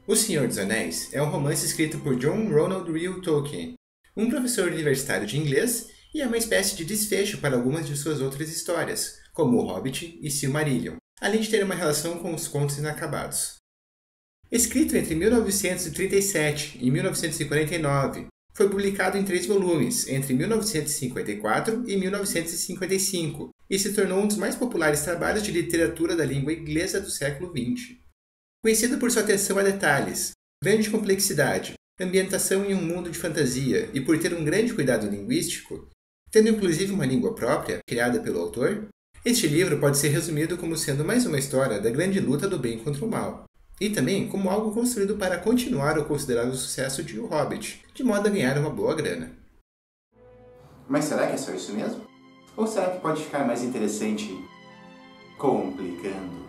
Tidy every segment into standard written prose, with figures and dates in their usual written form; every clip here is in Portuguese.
O Senhor dos Anéis é um romance escrito por John Ronald Reuel Tolkien, um professor universitário de inglês, e é uma espécie de desfecho para algumas de suas outras histórias, como O Hobbit e Silmarillion, além de ter uma relação com os contos inacabados. Escrito entre 1937 e 1949, foi publicado em 3 volumes entre 1954 e 1955 e se tornou um dos mais populares trabalhos de literatura da língua inglesa do século XX. Conhecido por sua atenção a detalhes, grande complexidade, ambientação em um mundo de fantasia e por ter um grande cuidado linguístico, tendo inclusive uma língua própria, criada pelo autor, este livro pode ser resumido como sendo mais uma história da grande luta do bem contra o mal, e também como algo construído para continuar o considerado sucesso de O Hobbit, de modo a ganhar uma boa grana. Mas será que é só isso mesmo? Ou será que pode ficar mais interessante complicando?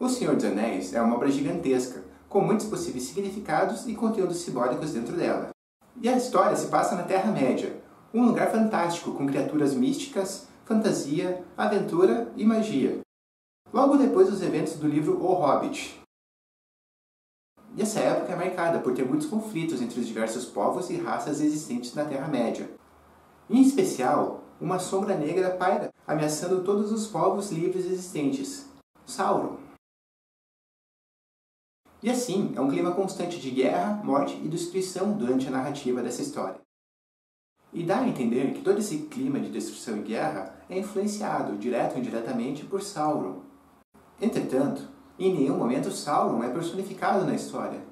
O Senhor dos Anéis é uma obra gigantesca, com muitos possíveis significados e conteúdos simbólicos dentro dela. E a história se passa na Terra-média, um lugar fantástico com criaturas místicas, fantasia, aventura e magia. Logo depois dos eventos do livro O Hobbit. E essa época é marcada por ter muitos conflitos entre os diversos povos e raças existentes na Terra-média. Em especial, uma sombra negra paira, ameaçando todos os povos livres existentes, Sauron. E assim, é um clima constante de guerra, morte e destruição durante a narrativa dessa história. E dá a entender que todo esse clima de destruição e guerra é influenciado, direto ou indiretamente, por Sauron. Entretanto, em nenhum momento Sauron é personificado na história.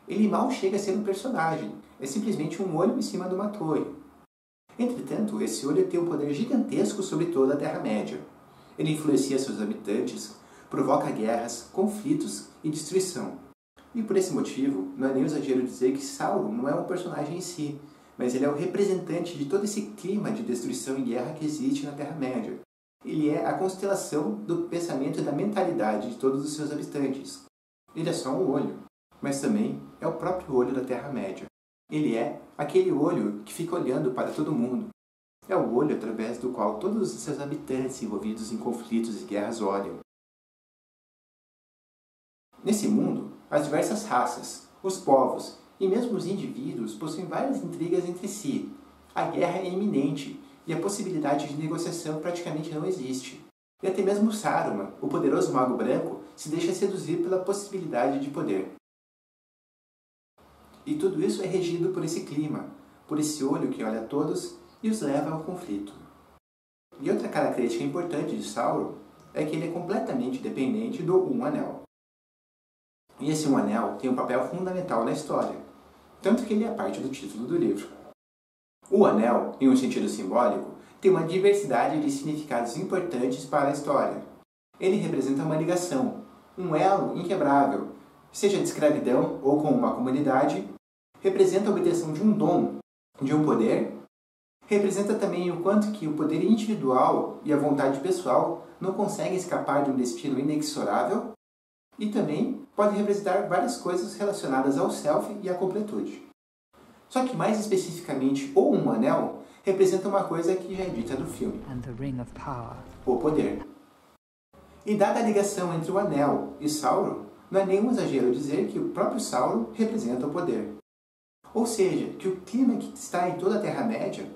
Ele mal chega a ser um personagem, é simplesmente um olho em cima de uma torre. Entretanto, esse olho tem um poder gigantesco sobre toda a Terra-média. Ele influencia seus habitantes, provoca guerras, conflitos e destruição. E por esse motivo, não é nem exagero dizer que Sauron não é um personagem em si, mas ele é o representante de todo esse clima de destruição e guerra que existe na Terra-média. Ele é a constelação do pensamento e da mentalidade de todos os seus habitantes. Ele é só um olho, mas também é o próprio olho da Terra-média. Ele é aquele olho que fica olhando para todo mundo. É o olho através do qual todos os seus habitantes envolvidos em conflitos e guerras olham. Nesse mundo, as diversas raças, os povos e mesmo os indivíduos possuem várias intrigas entre si. A guerra é iminente e a possibilidade de negociação praticamente não existe. E até mesmo Saruman, o poderoso mago branco, se deixa seduzir pela possibilidade de poder. E tudo isso é regido por esse clima, por esse olho que olha a todos e os leva ao conflito. E outra característica importante de Sauron é que ele é completamente dependente do Um Anel. E esse Um Anel tem um papel fundamental na história, tanto que ele é parte do título do livro. O Anel, em um sentido simbólico, tem uma diversidade de significados importantes para a história. Ele representa uma ligação, um elo inquebrável, seja de escravidão ou com uma comunidade, representa a obtenção de um dom, de um poder, representa também o quanto que o poder individual e a vontade pessoal não conseguem escapar de um destino inexorável, e também pode representar várias coisas relacionadas ao self e à completude. Só que mais especificamente, o Um Anel representa uma coisa que já é dita no filme, o poder. E dada a ligação entre o Anel e Sauron, não é nenhum exagero dizer que o próprio Sauron representa o poder. Ou seja, que o clima que está em toda a Terra-média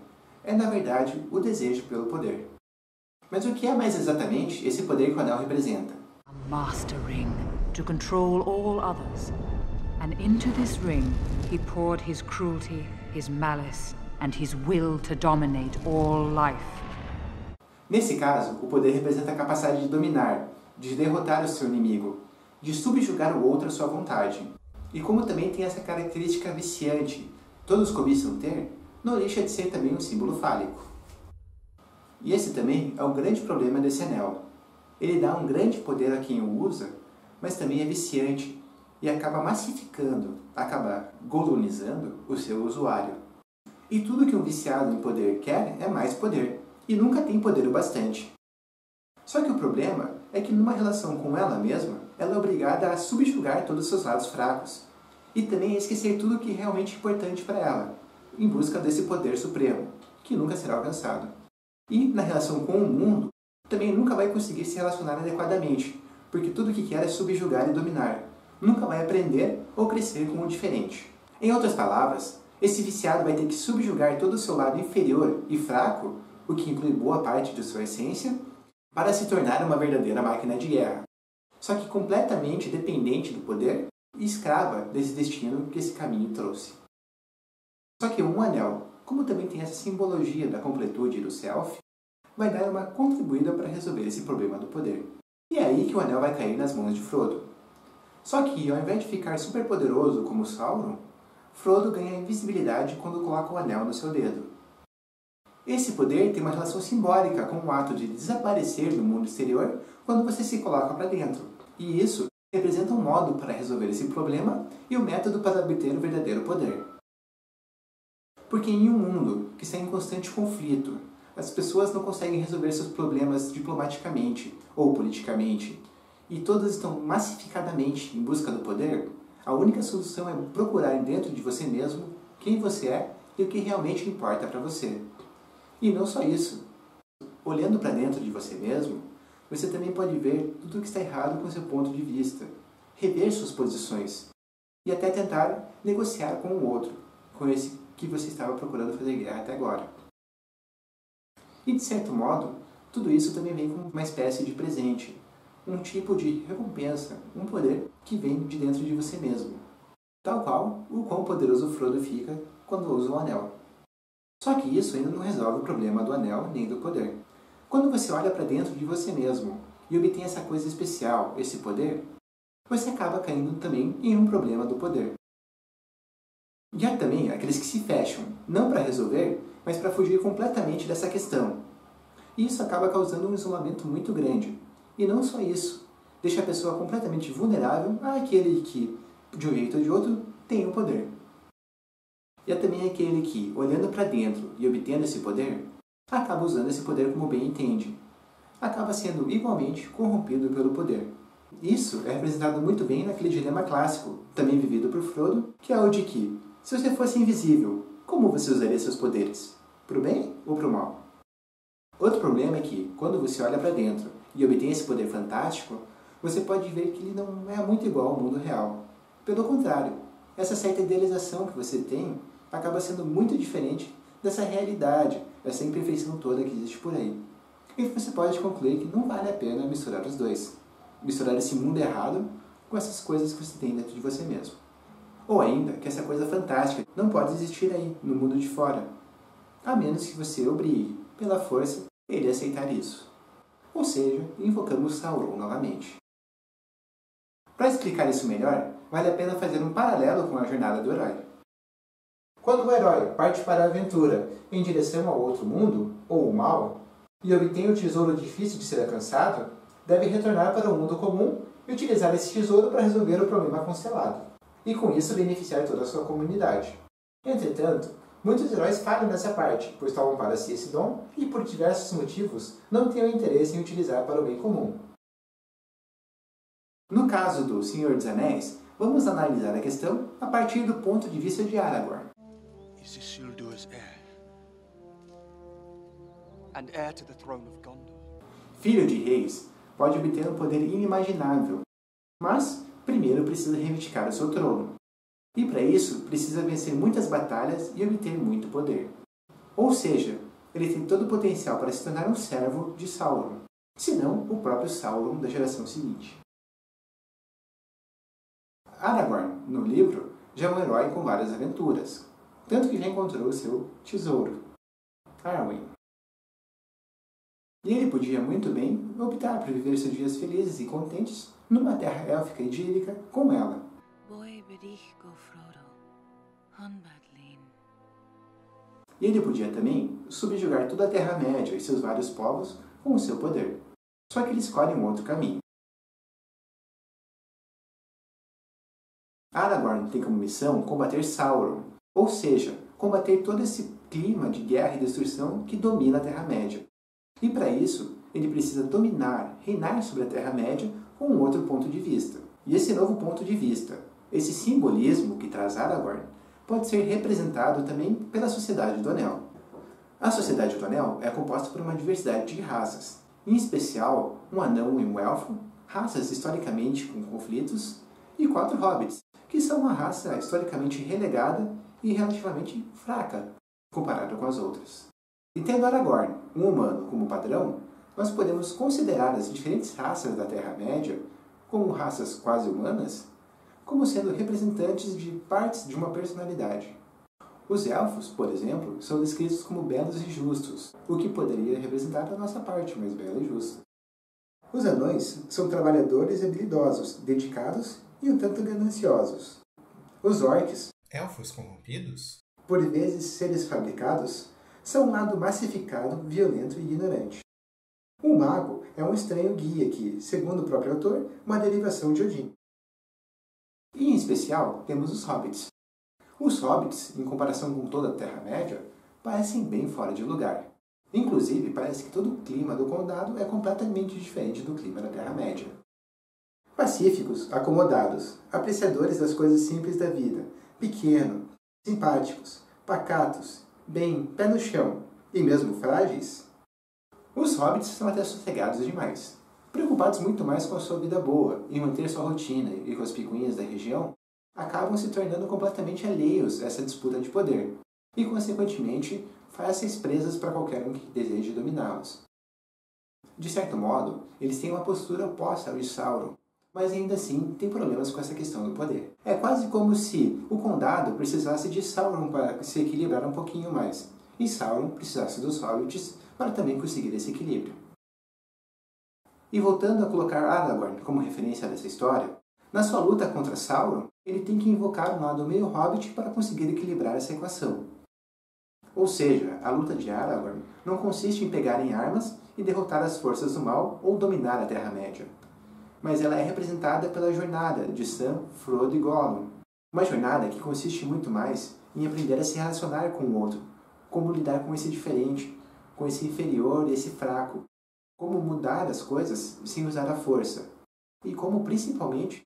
é, na verdade, o desejo pelo poder. Mas o que é mais exatamente esse poder que o Anel representa? A master ring to control all others. And into this ring he poured his cruelty, his malice, and his will to dominate all life. Nesse caso, o poder representa a capacidade de dominar, de derrotar o seu inimigo, de subjugar o outro à sua vontade. E como também tem essa característica viciante, todos cobiçam ter, não deixa de ser também um símbolo fálico. E esse também é um grande problema desse anel. Ele dá um grande poder a quem o usa, mas também é viciante e acaba massificando, acaba golonizando o seu usuário. E tudo que um viciado em poder quer é mais poder, e nunca tem poder o bastante. Só que o problema é que numa relação com ela mesma, ela é obrigada a subjugar todos os seus lados fracos, e também a esquecer tudo o que é realmente importante para ela, em busca desse poder supremo, que nunca será alcançado. E na relação com o mundo, também nunca vai conseguir se relacionar adequadamente, porque tudo o que quer é subjugar e dominar. Nunca vai aprender ou crescer com o diferente. Em outras palavras, esse viciado vai ter que subjugar todo o seu lado inferior e fraco, o que inclui boa parte de sua essência, para se tornar uma verdadeira máquina de guerra. Só que completamente dependente do poder e escrava desse destino que esse caminho trouxe. Só que um anel, como também tem essa simbologia da completude e do self, vai dar uma contribuída para resolver esse problema do poder. E é aí que o anel vai cair nas mãos de Frodo. Só que, ao invés de ficar super poderoso como Sauron, Frodo ganha invisibilidade quando coloca o anel no seu dedo. Esse poder tem uma relação simbólica com o ato de desaparecer do mundo exterior quando você se coloca para dentro. E isso representa um modo para resolver esse problema e o método para obter o verdadeiro poder. Porque em um mundo que está em constante conflito, as pessoas não conseguem resolver seus problemas diplomaticamente ou politicamente, e todas estão massificadamente em busca do poder, a única solução é procurar dentro de você mesmo quem você é e o que realmente importa para você. E não só isso. Olhando para dentro de você mesmo, você também pode ver tudo o que está errado com seu ponto de vista, rever suas posições e até tentar negociar com o outro, com esse que você estava procurando fazer guerra até agora. E de certo modo, tudo isso também vem com uma espécie de presente, um tipo de recompensa, um poder que vem de dentro de você mesmo, tal qual o quão poderoso Frodo fica quando usa o anel. Só que isso ainda não resolve o problema do anel nem do poder. Quando você olha para dentro de você mesmo e obtém essa coisa especial, esse poder, você acaba caindo também em um problema do poder. E há também aqueles que se fecham, não para resolver, mas para fugir completamente dessa questão. E isso acaba causando um isolamento muito grande. E não só isso, deixa a pessoa completamente vulnerável àquele que, de um jeito ou de outro, tem o poder. E há também aquele que, olhando para dentro e obtendo esse poder, acaba usando esse poder como bem entende. Acaba sendo igualmente corrompido pelo poder. Isso é representado muito bem naquele dilema clássico, também vivido por Frodo, que é o de que, se você fosse invisível, como você usaria seus poderes? Para o bem ou para o mal? Outro problema é que, quando você olha para dentro e obtém esse poder fantástico, você pode ver que ele não é muito igual ao mundo real. Pelo contrário, essa certa idealização que você tem acaba sendo muito diferente dessa realidade, essa imperfeição toda que existe por aí. E você pode concluir que não vale a pena misturar os dois. Misturar esse mundo errado com essas coisas que você tem dentro de você mesmo. Ou ainda, que essa coisa fantástica não pode existir aí, no mundo de fora. A menos que você obrigue, pela força, ele a aceitar isso. Ou seja, invocamos Sauron novamente. Para explicar isso melhor, vale a pena fazer um paralelo com a jornada do herói. Quando o herói parte para a aventura em direção ao outro mundo, ou o mal, e obtém o tesouro difícil de ser alcançado, deve retornar para o mundo comum e utilizar esse tesouro para resolver o problema constelado, e com isso beneficiar toda a sua comunidade. Entretanto, muitos heróis falham nessa parte, pois tomam para si esse dom e, por diversos motivos, não têm o interesse em utilizar para o bem comum. No caso do Senhor dos Anéis, vamos analisar a questão a partir do ponto de vista de Aragorn. Isildur's heir, and heir to the throne of Gondor. Filho de reis, pode obter um poder inimaginável, mas primeiro precisa reivindicar o seu trono. E para isso, precisa vencer muitas batalhas e obter muito poder. Ou seja, ele tem todo o potencial para se tornar um servo de Sauron, se não o próprio Sauron da geração seguinte. Aragorn, no livro, já é um herói com várias aventuras, tanto que já encontrou o seu tesouro, Arwen. E ele podia muito bem optar por viver seus dias felizes e contentes numa terra élfica idílica com ela. E ele podia também subjugar toda a Terra-média e seus vários povos com o seu poder. Só que ele escolhe um outro caminho. Aragorn tem como missão combater Sauron, ou seja, combater todo esse clima de guerra e destruição que domina a Terra-média. E para isso, ele precisa dominar, reinar sobre a Terra-média com um outro ponto de vista. E esse novo ponto de vista, esse simbolismo que traz Aragorn, pode ser representado também pela Sociedade do Anel. A Sociedade do Anel é composta por uma diversidade de raças, em especial um anão e um elfo, raças historicamente com conflitos, e 4 hobbits, que são uma raça historicamente relegada e relativamente fraca comparada com as outras. E tendo Aragorn, um humano, como padrão, nós podemos considerar as diferentes raças da Terra-média, como raças quase humanas, como sendo representantes de partes de uma personalidade. Os elfos, por exemplo, são descritos como belos e justos, o que poderia representar a nossa parte mais bela e justa. Os anões são trabalhadores habilidosos, dedicados e um tanto gananciosos. Os orcs, Elfos corrompidos? por vezes seres fabricados, são um lado massificado, violento e ignorante. O mago é um estranho guia que, segundo o próprio autor, é uma derivação de Odin. E, em especial, temos os hobbits. Os hobbits, em comparação com toda a Terra-média, parecem bem fora de lugar. Inclusive, parece que todo o clima do condado é completamente diferente do clima da Terra-média. Pacíficos, acomodados, apreciadores das coisas simples da vida, pequeno, simpáticos, pacatos, bem, pé no chão e mesmo frágeis, os hobbits são até sossegados demais. Preocupados muito mais com a sua vida boa e manter sua rotina e com as picuinhas da região, acabam se tornando completamente alheios a essa disputa de poder e, consequentemente, fáceis presas para qualquer um que deseje dominá-los. De certo modo, eles têm uma postura oposta ao de Sauron, mas ainda assim têm problemas com essa questão do poder. É quase como se o condado precisasse de Sauron para se equilibrar um pouquinho mais, e Sauron precisasse dos hobbits para também conseguir esse equilíbrio. E voltando a colocar Aragorn como referência dessa história, na sua luta contra Sauron, ele tem que invocar um lado meio hobbit para conseguir equilibrar essa equação. Ou seja, a luta de Aragorn não consiste em pegar em armas e derrotar as forças do mal ou dominar a Terra-média, mas ela é representada pela jornada de Sam, Frodo e Gollum. Uma jornada que consiste muito mais em aprender a se relacionar com o outro, como lidar com esse diferente, com esse inferior e esse fraco, como mudar as coisas sem usar a força, e como, principalmente,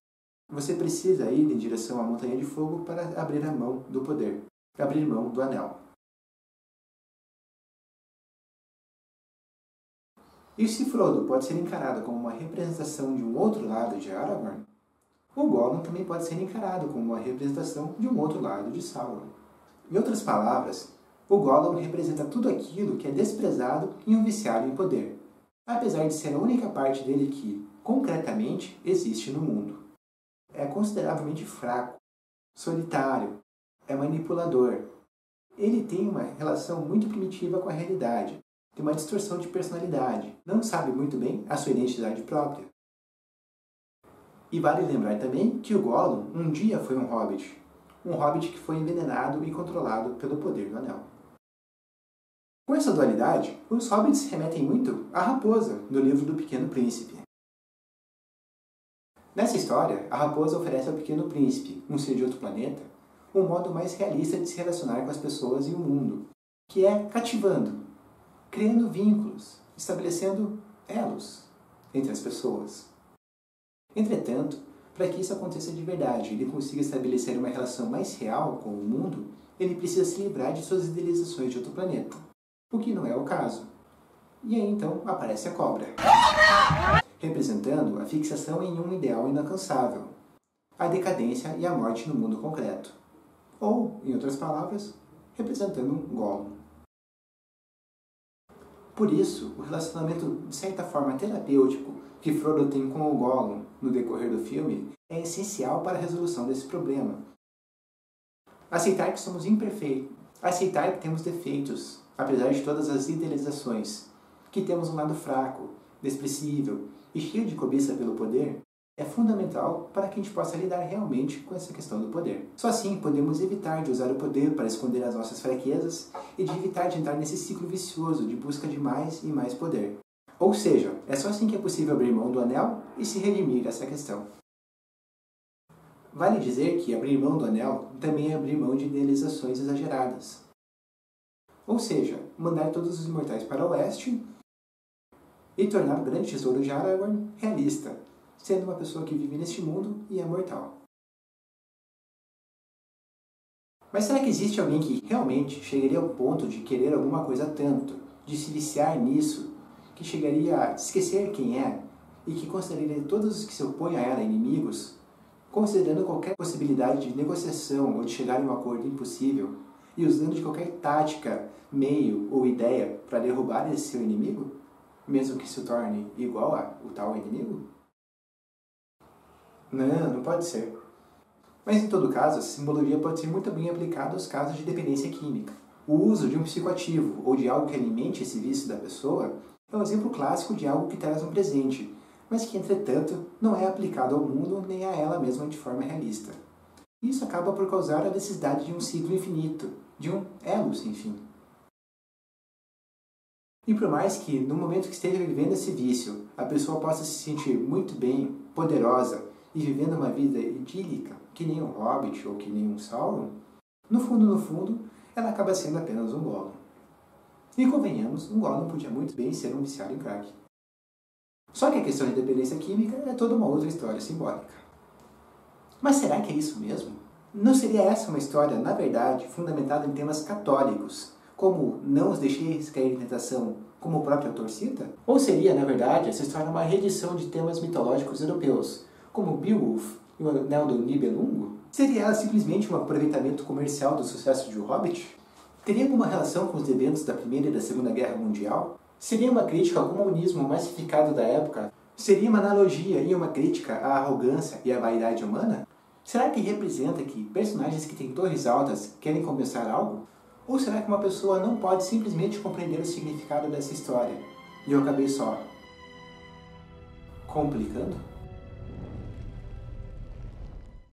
você precisa ir em direção à Montanha de Fogo para abrir a mão do poder, abrir mão do Anel. E se Frodo pode ser encarado como uma representação de um outro lado de Aragorn, o Gollum também pode ser encarado como uma representação de um outro lado de Sauron. Em outras palavras, o Gollum representa tudo aquilo que é desprezado e um viciado em poder, apesar de ser a única parte dele que, concretamente, existe no mundo. É consideravelmente fraco, solitário, é manipulador. Ele tem uma relação muito primitiva com a realidade, tem uma distorção de personalidade, não sabe muito bem a sua identidade própria. E vale lembrar também que o Gollum um dia foi um hobbit que foi envenenado e controlado pelo poder do Anel. Com essa dualidade, os hobbits remetem muito à raposa do livro do Pequeno Príncipe. Nessa história, a raposa oferece ao Pequeno Príncipe, um ser de outro planeta, um modo mais realista de se relacionar com as pessoas e o mundo, que é cativando, criando vínculos, estabelecendo elos entre as pessoas. Entretanto, para que isso aconteça de verdade e ele consiga estabelecer uma relação mais real com o mundo, ele precisa se livrar de suas idealizações de outro planeta, o que não é o caso. E aí então aparece a cobra, representando a fixação em um ideal inalcançável, a decadência e a morte no mundo concreto. Ou, em outras palavras, representando um Gollum. Por isso, o relacionamento de certa forma terapêutico que Frodo tem com o Gollum no decorrer do filme é essencial para a resolução desse problema. Aceitar que somos imperfeitos, aceitar que temos defeitos, apesar de todas as idealizações, que temos um lado fraco, desprezível e cheio de cobiça pelo poder, é fundamental para que a gente possa lidar realmente com essa questão do poder. Só assim podemos evitar de usar o poder para esconder as nossas fraquezas e de evitar de entrar nesse ciclo vicioso de busca de mais e mais poder. Ou seja, é só assim que é possível abrir mão do Anel e se redimir dessa questão. Vale dizer que abrir mão do Anel também é abrir mão de idealizações exageradas. Ou seja, mandar todos os imortais para o oeste e tornar o grande tesouro de Aragorn realista, sendo uma pessoa que vive neste mundo e é mortal. Mas será que existe alguém que realmente chegaria ao ponto de querer alguma coisa tanto, de se viciar nisso, que chegaria a esquecer quem é e que consideraria todos os que se opõem a ela inimigos, considerando qualquer possibilidade de negociação ou de chegar a um acordo impossível e usando de qualquer tática, meio ou ideia para derrubar esse seu inimigo, mesmo que se torne igual ao tal inimigo? Não pode ser. Mas em todo caso, essa simbologia pode ser muito bem aplicada aos casos de dependência química. O uso de um psicoativo ou de algo que alimente esse vício da pessoa é um exemplo clássico de algo que traz um presente, mas que, entretanto, não é aplicado ao mundo nem a ela mesma de forma realista. Isso acaba por causar a necessidade de um ciclo infinito, de um elo sem fim. E por mais que, no momento que esteja vivendo esse vício, a pessoa possa se sentir muito bem, poderosa e vivendo uma vida idílica, que nem um Hobbit ou que nem um Sauron, no fundo, ela acaba sendo apenas um Gollum. E convenhamos, um Gollum podia muito bem ser um viciado em crack. Só que a questão de dependência química é toda uma outra história simbólica. Mas será que é isso mesmo? Não seria essa uma história, na verdade, fundamentada em temas católicos, como não os deixeis cair em tentação, como o próprio autor cita? Ou seria, na verdade, essa história uma reedição de temas mitológicos europeus, como Beowulf e o Anel do Nibelungo? Seria ela simplesmente um aproveitamento comercial do sucesso de O Hobbit? Teria alguma relação com os eventos da Primeira e da Segunda Guerra Mundial? Seria uma crítica ao comunismo massificado da época? Seria uma analogia e uma crítica à arrogância e à vaidade humana? Será que representa que personagens que têm torres altas querem compensar algo? Ou será que uma pessoa não pode simplesmente compreender o significado dessa história? E eu acabei só complicando?